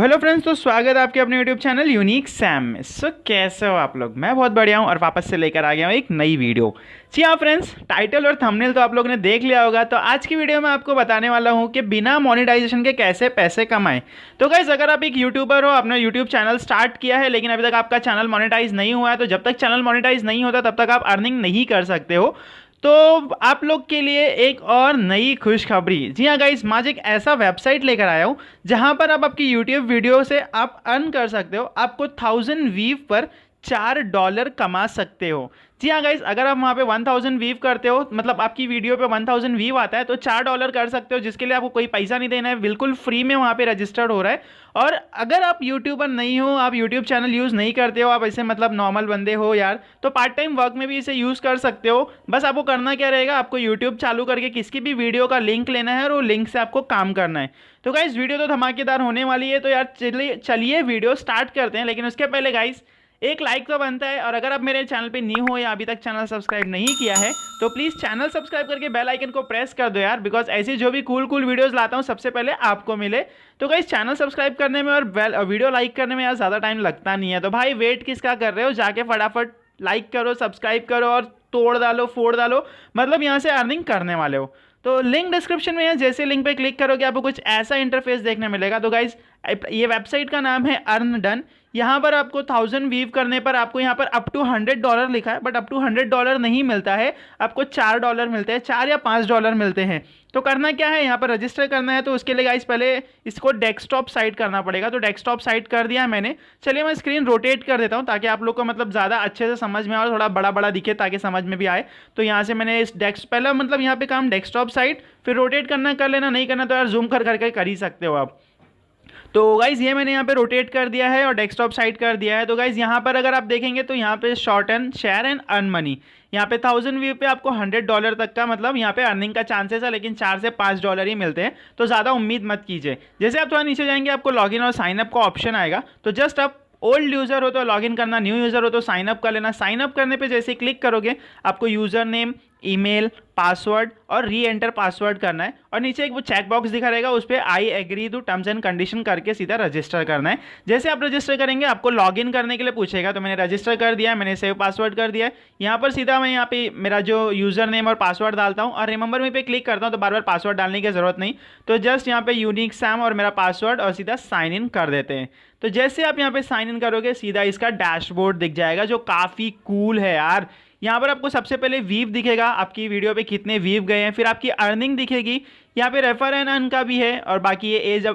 Hello friends, तो स्वागत है आपके अपने यूट्यूब चैनल यूनिक सैम में। कैसे हो आप लोग? मैं बहुत बढ़िया हूँ और वापस से लेकर आ गया हूँ एक नई वीडियो। जी हाँ फ्रेंड्स, टाइटल और थंबनेल तो आप लोगों ने देख लिया होगा। तो आज की वीडियो में आपको बताने वाला हूँ कि बिना मोनेटाइजेशन के कैसे पैसे कमाएं। तो गाइस, अगर आप एक यूट्यूबर हो, आपने यूट्यूब चैनल स्टार्ट किया है लेकिन अभी तक आपका चैनल मोनेटाइज नहीं हुआ है, तो जब तक चैनल मोनेटाइज नहीं होता तब तक आप अर्निंग नहीं कर सकते हो। तो आप लोग के लिए एक और नई खुशखबरी। जी हाँ गाइस, मैं आज एक ऐसा वेबसाइट लेकर आया हूँ जहाँ पर आप आपकी यूट्यूब वीडियो से आप अर्न कर सकते हो। आपको 1000 व्यू पर $4 कमा सकते हो। जी हाँ गाइस, अगर आप वहाँ पे 1000 व्यू करते हो, मतलब आपकी वीडियो पे 1000 व्यू आता है, तो $4 कर सकते हो, जिसके लिए आपको कोई पैसा नहीं देना है, बिल्कुल फ्री में वहाँ पे रजिस्टर्ड हो रहा है। और अगर आप यूट्यूबर नहीं हो, आप यूट्यूब चैनल यूज़ नहीं करते हो, आप ऐसे मतलब नॉर्मल बंदे हो यार, तो पार्ट टाइम वर्क में भी इसे यूज़ कर सकते हो। बस आपको करना क्या रहेगा, आपको यूट्यूब चालू करके किसी भी वीडियो का लिंक लेना है और वो लिंक से आपको काम करना है। तो गाइस, वीडियो तो धमाकेदार होने वाली है, तो यार चलिए वीडियो स्टार्ट करते हैं। लेकिन उसके पहले गाइस, एक लाइक तो बनता है, और अगर आप मेरे चैनल पे न्यू हो या अभी तक चैनल सब्सक्राइब नहीं किया है तो प्लीज़ चैनल सब्सक्राइब करके बेल आइकन को प्रेस कर दो यार, बिकॉज ऐसी जो भी कूल वीडियोस लाता हूँ सबसे पहले आपको मिले। तो गाइस, चैनल सब्सक्राइब करने में और वीडियो लाइक करने में यार ज़्यादा टाइम लगता नहीं है, तो भाई वेट किसका कर रहे हो, जाके फटाफट लाइक करो, सब्सक्राइब करो और तोड़ डालो, फोड़ डालो, मतलब यहाँ से अर्निंग करने वाले हो। तो लिंक डिस्क्रिप्शन में है, जैसे लिंक पे क्लिक करोगे आपको कुछ ऐसा इंटरफेस देखने मिलेगा। तो गाइज, ये वेबसाइट का नाम है अर्न डन। यहाँ पर आपको 1000 व्यू करने पर आपको यहाँ पर अप टू $100 लिखा है, बट अप टू $100 नहीं मिलता है, आपको $4 मिलते हैं, 4 या $5 मिलते हैं। तो करना क्या है, यहाँ पर रजिस्टर करना है। तो उसके लिए गाइस पहले इसको डेस्कटॉप साइट करना पड़ेगा। तो डेस्कटॉप साइट कर दिया है मैंने। चलिए मैं स्क्रीन रोटेट कर देता हूँ ताकि आप लोग को मतलब ज़्यादा अच्छे से समझ में आए और थोड़ा बड़ा बड़ा दिखे ताकि समझ में भी आए। तो यहाँ से मैंने इस पहला मतलब यहाँ पे काम डेस्कटॉप साइट, फिर रोटेट करना कर लेना, नहीं करना तो यार जूम कर करके कर ही सकते हो आप। तो गाइज, ये मैंने यहाँ पे रोटेट कर दिया है और डेस्कटॉप साइट कर दिया है। तो गाइज, यहाँ पर अगर आप देखेंगे तो यहाँ पे short and share and earn money, यहाँ पे 1000 व्यू पे आपको $100 तक का मतलब यहाँ पे अर्निंग का चांसेस है, लेकिन $4 से $5 ही मिलते हैं, तो ज़्यादा उम्मीद मत कीजिए। जैसे आप थोड़ा नीचे जाएंगे आपको लॉगिन और साइनअप का ऑप्शन आएगा। तो जस्ट आप ओल्ड यूज़र हो तो लॉगिन करना, न्यू यूज़र हो तो साइनअप कर लेना। साइनअप करने पे जैसे क्लिक करोगे आपको यूज़र नेम, ईमेल, पासवर्ड और री एंटर पासवर्ड करना है, और नीचे एक वो चेक बॉक्स दिखा रहेगा, उस पर I agree to terms and condition करके सीधा रजिस्टर करना है। जैसे आप रजिस्टर करेंगे आपको लॉगिन करने के लिए पूछेगा, तो मैंने रजिस्टर कर दिया है, मैंने सेव पासवर्ड कर दिया है। यहाँ पर सीधा मैं यहाँ पे मेरा जो यूज़र नेम और पासवर्ड डालता हूँ और रिमेंबर मी पे क्लिक करता हूँ, तो बार बार पासवर्ड डालने की ज़रूरत नहीं। तो जस्ट यहाँ पे यूनिक सैम और मेरा पासवर्ड और सीधा साइन इन कर देते हैं। तो जैसे आप यहाँ पे साइन इन करोगे सीधा इसका डैशबोर्ड दिख जाएगा, जो काफ़ी कूल है यार। यहाँ पर आपको सबसे पहले व्यू दिखेगा, आपकी वीडियो पे कितने व्यू गए हैं, फिर आपकी अर्निंग दिखेगी, यहाँ पे रेफर एंड अर्न का भी है, और बाकी ये एज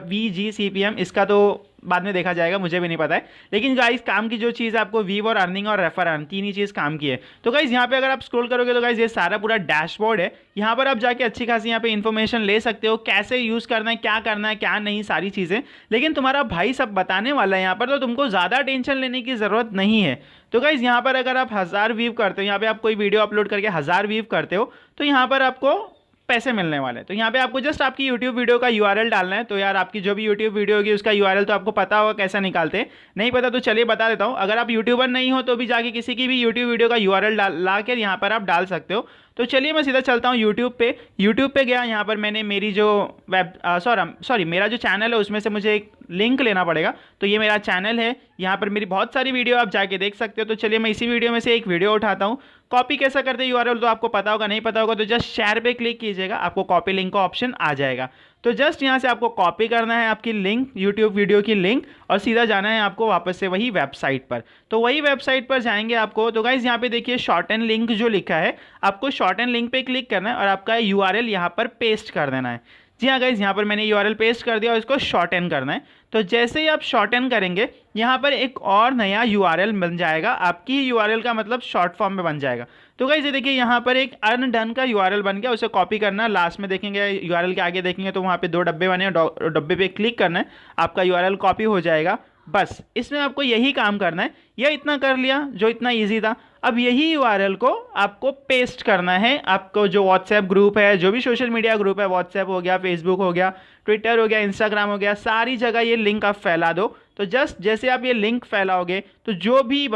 VGCPM इसका तो बाद में देखा जाएगा, मुझे भी नहीं पता है। लेकिन गाइस, काम की जो चीज़ है आपको व्यू और अर्निंग और रेफर अर्न, तीन ही चीज़ काम की है। तो गाइस, यहाँ पे अगर आप स्क्रॉल करोगे तो गाइस ये सारा पूरा डैशबोर्ड है। यहाँ पर आप जाके अच्छी खासी यहाँ पे इन्फॉर्मेशन ले सकते हो, कैसे यूज़ करना है, क्या नहीं, सारी चीज़ें। लेकिन तुम्हारा भाई सब बताने वाला है यहाँ पर, तो तुमको ज़्यादा टेंशन लेने की ज़रूरत नहीं है। तो गाइस, यहाँ पर अगर आप 1000 व्यू करते हो, यहाँ पे आप कोई वीडियो अपलोड करके 1000 व्यू करते हो, तो यहाँ पर आपको पैसे मिलने वाले हैं। तो यहाँ पे आपको जस्ट आपकी YouTube वीडियो का URL डालना है। तो यार, आपकी जो भी YouTube वीडियो होगी उसका URL तो आपको पता होगा कैसे निकालते हैं, नहीं पता तो चलिए बता देता हूँ। अगर आप यूट्यूबर नहीं हो तो भी जाके किसी की भी YouTube वीडियो का URL ला कर यहाँ पर आप डाल सकते हो। तो चलिए मैं सीधा चलता हूँ यूट्यूब पे गया। यहाँ पर मैंने मेरी जो मेरा जो चैनल है उसमें से मुझे एक लिंक लेना पड़ेगा। तो ये मेरा चैनल है, यहाँ पर मेरी बहुत सारी वीडियो आप जाके देख सकते हो। तो चलिए मैं इसी वीडियो में से एक वीडियो उठाता हूँ। कॉपी कैसा करते हैं URL तो आपको पता होगा, नहीं पता होगा तो जस्ट शेयर पे क्लिक कीजिएगा, आपको कॉपी लिंक का ऑप्शन आ जाएगा। तो जस्ट यहाँ से आपको कॉपी करना है आपकी लिंक, यूट्यूब वीडियो की लिंक, और सीधा जाना है आपको वापस से वही वेबसाइट पर। तो वही वेबसाइट पर जाएंगे आपको। तो गाइज, यहाँ पे देखिए शॉर्ट एंड लिंक जो लिखा है, आपको शॉर्ट एंड लिंक पे क्लिक करना है और आपका URL यहाँ पर पेस्ट कर देना है। जी हाँ गाइज, यहाँ पर मैंने URL पेस्ट कर दिया और इसको शॉर्ट एंड करना है। तो जैसे ही आप शॉर्ट एंड करेंगे यहाँ पर एक और नया URL बन जाएगा, आपकी ही URL का मतलब शॉर्ट फॉर्म में बन जाएगा। तो गाइज, ये देखिए यहाँ पर एक अर्न डन का URL बन गया, उसे कॉपी करना, लास्ट में देखेंगे URL के आगे देखेंगे तो वहाँ पे 2 डब्बे बने, डब्बे पे क्लिक करना है, आपका URL कॉपी हो जाएगा। बस इसमें आपको यही काम करना है। यह इतना कर लिया जो इतना ईजी था। अब यही URL को आपको पेस्ट करना है, आपको जो व्हाट्सएप ग्रुप है, जो भी सोशल मीडिया ग्रुप है, व्हाट्सएप हो गया, फेसबुक हो गया, ट्विटर हो गया, इंस्टाग्राम हो गया, सारी जगह ये लिंक आप फैला दो। तो जस्ट जैसे आप ये लिंक फैलाओगे तो जो भी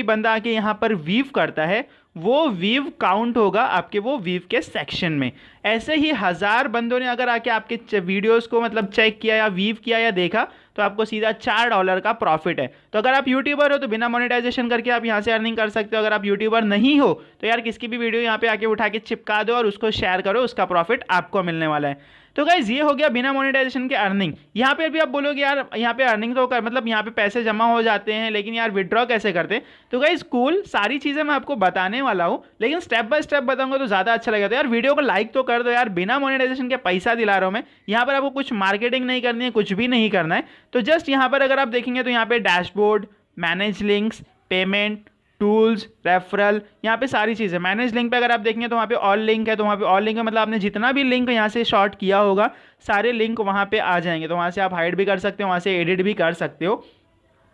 बंदा आके यहाँ पर व्यू करता है वो व्यू काउंट होगा आपके वो व्यू के सेक्शन में। ऐसे ही 1000 बंदों ने अगर आके आपके वीडियोस को मतलब चेक किया या व्यू किया या देखा तो आपको सीधा $4 का प्रॉफिट है। तो अगर आप यूट्यूबर हो तो बिना मोनेटाइजेशन करके आप यहाँ से अर्निंग कर सकते हो। अगर आप यूट्यूबर नहीं हो तो यार किसी भी वीडियो यहाँ पे आके उठा के चिपका दो और उसको शेयर करो, उसका प्रॉफिट आपको मिलने वाला है। तो गाइज ये हो गया बिना मोनेटाइजेशन के अर्निंग। यहाँ पे भी आप बोलोगे यार यहाँ पे अर्निंग तो कर मतलब यहाँ पे पैसे जमा हो जाते हैं लेकिन यार विड्रॉ कैसे करते हैं। तो गाइज कूल सारी चीज़ें मैं आपको बताने वाला हूँ, लेकिन स्टेप बाय स्टेप बताऊंगा तो ज़्यादा अच्छा लगेगा। तो यार वीडियो को लाइक तो कर दो यार, बिना मोनेटाइजेशन के पैसा दिला रहा हूँ मैं। यहाँ पर आपको कुछ मार्केटिंग नहीं करनी है, कुछ भी नहीं करना है। तो जस्ट यहाँ पर अगर आप देखेंगे तो यहाँ पे dashboard, manage links, payment, tools, referral, यहाँ पे सारी चीज़ें। मैनेज लिंक पे अगर आप देखेंगे तो वहाँ पे ऑल लिंक है। तो वहाँ पे ऑल लिंक है मतलब आपने जितना भी लिंक यहाँ से शॉर्ट किया होगा सारे लिंक वहाँ पे आ जाएंगे। तो वहाँ से आप हाइड भी कर सकते हो, वहाँ से एडिट भी कर सकते हो।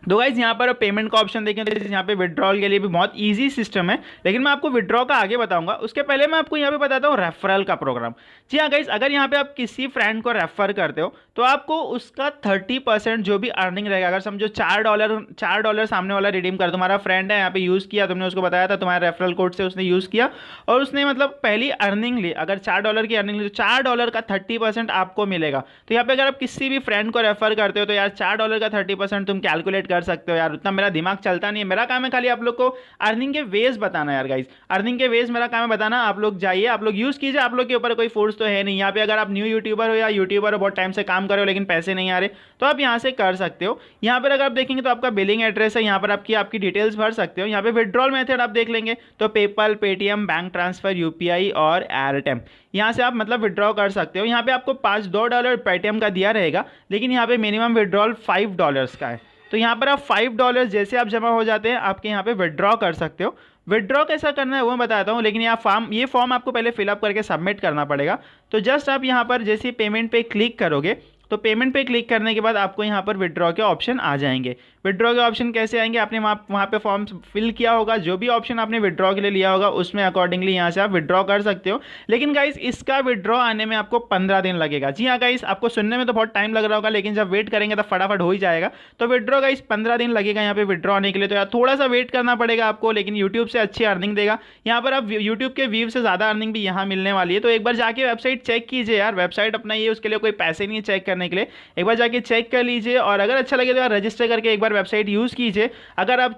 तो गाइज यहाँ पर पेमेंट का ऑप्शन देखें तो यहाँ पे विड्रॉल के लिए भी बहुत इजी सिस्टम है, लेकिन मैं आपको विड्रॉ का आगे बताऊंगा। उसके पहले मैं आपको यहाँ पे बताता हूँ रेफरल का प्रोग्राम। जी हाँ गाइज, अगर यहाँ पे आप किसी फ्रेंड को रेफर करते हो तो आपको उसका 30% जो भी अर्निंग रहेगा। अगर समझो $4 सामने वाला रिडीम कर, तुम्हारा फ्रेंड है यहाँ पे यूज़ किया, तुमने उसको बताया था तुम्हारे रेफरल कोड से उसने यूज़ किया और उसने मतलब पहली अर्निंग ली, अगर $4 की अर्निंग ली तो $4 का 30% आपको मिलेगा। तो यहाँ पे अगर आप किसी भी फ्रेंड को रेफर करते हो तो यार $4 का 30% तुम कैलकुलेट कर सकते हो। यार उतना मेरा दिमाग चलता नहीं है, मेरा काम है खाली आप लोग को अर्निंग के वेज बताना। यार गाइस अर्निंग के वेज मेरा काम है बताना। आप लोग जाइए, आप लोग यूज कीजिए, आप लोग के ऊपर कोई फोर्स तो है नहीं। यहाँ पे अगर आप न्यू यूट्यूबर हो या यूट्यूबर हो बहुत टाइम से काम कर रहे हो लेकिन पैसे नहीं आ रहे तो आप यहाँ से कर सकते हो। यहाँ पर अगर आप देखेंगे तो आपका बिलिंग एड्रेस है, यहाँ पर आपकी डिटेल्स भर सकते हो। यहाँ पे विड्रॉल मेथड आप देख लेंगे तो PayPal, Paytm, bank transfer, UPI और एयरटेल, यहाँ से आप मतलब विड्रॉ कर सकते हो। यहाँ पे आपको $2 पेटीएम का दिया रहेगा, लेकिन यहाँ पे मिनिमम विड्रॉल $5 का है। तो यहाँ पर आप $5 जैसे आप जमा हो जाते हैं आपके यहाँ पे विड्रॉ कर सकते हो। विड्रॉ कैसा करना है वो मैं बताता हूँ, लेकिन ये फॉर्म आपको पहले फिलअप करके सबमिट करना पड़ेगा। तो जस्ट आप यहाँ पर जैसे पेमेंट पे क्लिक करोगे तो पेमेंट पे क्लिक करने के बाद आपको यहाँ पर विड्रॉ के ऑप्शन आ जाएंगे। विड्रॉ के ऑप्शन कैसे आएंगे, आपने वहाँ पे फॉर्म फिल किया होगा, जो भी ऑप्शन आपने विड्रॉ के लिए लिया होगा उसमें अकॉर्डिंगली यहाँ से आप विड्रॉ कर सकते हो। लेकिन गाइस इसका विड्रॉ आने में आपको 15 दिन लगेगा। जी हाँ गाइस, आपको सुनने में तो बहुत टाइम लग रहा होगा लेकिन जब वेट करेंगे तो फटाफट हो ही जाएगा। तो विड्रॉ गाइस 15 दिन लगेगा यहाँ पे विड्रॉ आने के लिए। तो यार थोड़ा सा वेट करना पड़ेगा आपको, लेकिन यूट्यूब से अच्छी अर्निंग देगा। यहाँ पर आप यूट्यूब के व्यू से ज़्यादा अर्निंग भी यहाँ मिलने वाली है। तो एक बार जाके वेबसाइट चेक कीजिए यार, वेबसाइट अपना ये उसके लिए कोई पैसे नहीं है चेक करने के लिए। एक बार जाके चेक कर लीजिए और अगर अच्छा लगे तो यार रजिस्टर करके एक बार वेबसाइट यूज़ कीजिए। अगर आप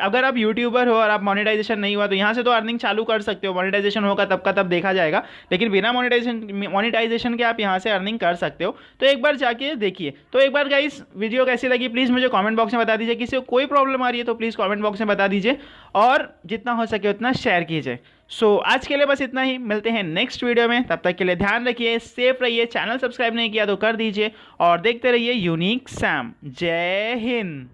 अगर आप यूट्यूबर हो और आप मोनेटाइजेशन नहीं हुआ तो यहाँ से तो अर्निंग चालू कर सकते हो। मोनेटाइजेशन होगा तब का तब देखा जाएगा, लेकिन बिना मोनेटाइजेशन के आप यहाँ से अर्निंग कर सकते हो। तो एक बार जाके देखिए। तो एक बार गाइस वीडियो कैसी लगी प्लीज़ मुझे कमेंट बॉक्स में बता दीजिए। किसी को कोई प्रॉब्लम आ रही है तो प्लीज़ कमेंट बॉक्स में बता दीजिए और जितना हो सके उतना शेयर कीजिए। सो आज के लिए बस इतना ही, मिलते हैं नेक्स्ट वीडियो में। तब तक के लिए ध्यान रखिए, सेफ रहिए। चैनल सब्सक्राइब नहीं किया तो कर दीजिए और देखते रहिए यूनिक सैम। जय हिंद।